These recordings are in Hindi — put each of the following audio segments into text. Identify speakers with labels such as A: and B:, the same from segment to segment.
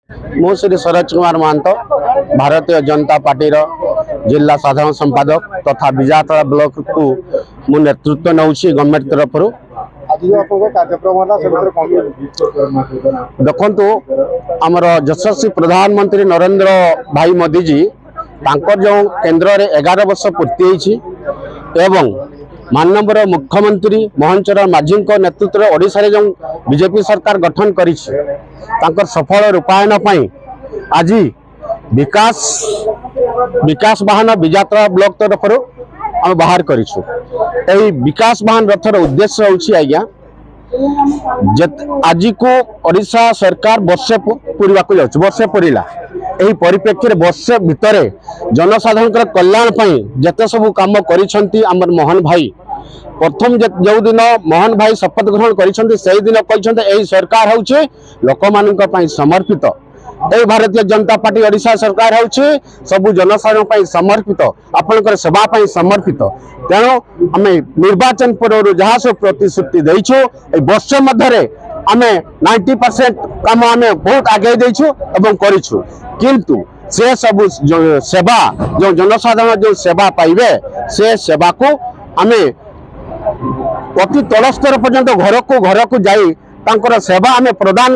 A: मु श्री सरोज कुमार महंत भारतीय जनता पार्टी जिला साधारण संपादक तथा बिजातला ब्लॉक को मु नेतृत्व नौ गवर्नमेंट तरफ देखु आमर यशस्वी प्रधानमंत्री नरेंद्र भाई मोदी जी जो केन्द्र में 11 वर्ष पूर्ति एवं माननीय मुख्यमंत्री मोहन चरण माझी नेतृत्व में ओडिशा रे जो बीजेपी सरकार गठन कर सफल रूपायन आज विकास वाहन बिजात्रा ब्लॉक तरफ आम बाहर कर विकास वाहन रथर उद्देश्य होछि आज्ञा आज को ओडिशा सरकार वर्षे पूरा वर्षे पूरा यही परिप्रेक्षी वर्षे भितर जनसाधारण कल्याण जिते सब कम कर मोहन भाई प्रथम जो दिन मोहन भाई शपथ ग्रहण कर सरकार हूँ लोक मान समर्पित यही भारतीय जनता पार्टी ओडिशा सरकार हूँ सबू जनसाधारण समर्पित आपंकर सेवा समर्पित तेणु आम निर्वाचन पूर्व जहाँ सब प्रतिश्रुति देचु वर्ष मध्य आम 90% काम आम बहुत आगे देचु करूँ किंतु से सब सेवा जो जनसाधारण जो सेवा पाइबे से सेवा को आम प्रति तल स्तर पर्यंत घर को जाई तांकर सेवा आम प्रदान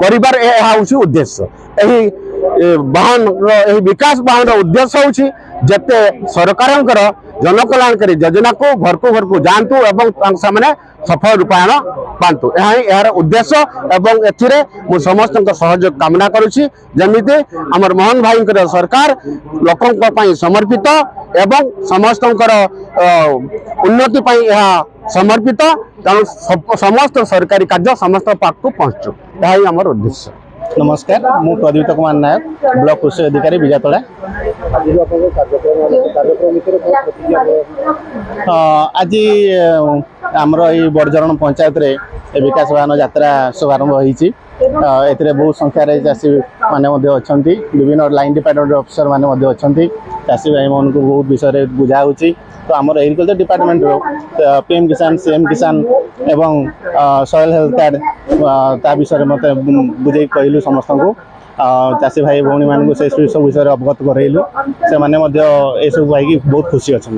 A: करिबार हूँ उद्देश्य यही वाहन विकास वाहन उद्देश्य हूँ जते सरकार जनकल्याणकारी योजना को घर को जातु एवं सफल रूपायन पातु यार उद्देश्य एवं एथिरे मु समस्त सहयोग कामना करुछि जमिति हमर मोहन भाई सरकार लोकों समर्पित एवं समस्त उन्नति समर्पित तेणु समस्त सरकारी कार्य समस्त पाक को पहुँचु यही आमर उद्देश्य।
B: नमस्कार मु प्रदीप कुमार नायक ब्लॉक कृषि अधिकारी बिजातला। आज आमर ये बड़जरण पंचायत रे विकास वाहन यात्रा शुभारंभ होती बहुत संख्यार चाषी मैंने अच्छा विभिन्न लाइन डिपार्टमेंट अफिसर मैंने अच्छा चाषी भाई मन को बहुत विषय बुझाऊँगी तो आमर एग्रीकल्चर डिपार्टमेंट पीएम किसान सीएम किसान एवं सॉइल हेल्थ कार्ड ता विषय मत बुझे कहलु समस्त को चाषी भाई भौणी मान से सब विषय अवगत करइलु से माने ये सब भाई बहुत खुशी अच्छा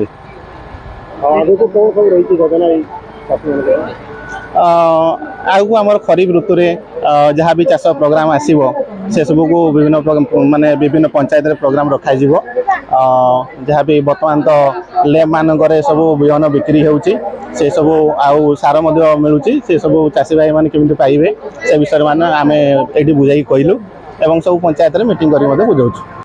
B: आगु आमर खरीफ ऋतु जहाँ भी चाष प्रोग्राम आसो से सब को विभिन्न माने विभिन्न पंचायत प्रोग्राम रखाई जहाँ भी बर्तमान तो लैब मानक सब बिहन बिक्री होउची से सब आउ सार मिलूँ से सब चाषी भाई मैंने केमी पाइबे से विषय मान आम ये बुझाई कहलु एवं सब पंचायत मीटिंग कर बुझाऊँ।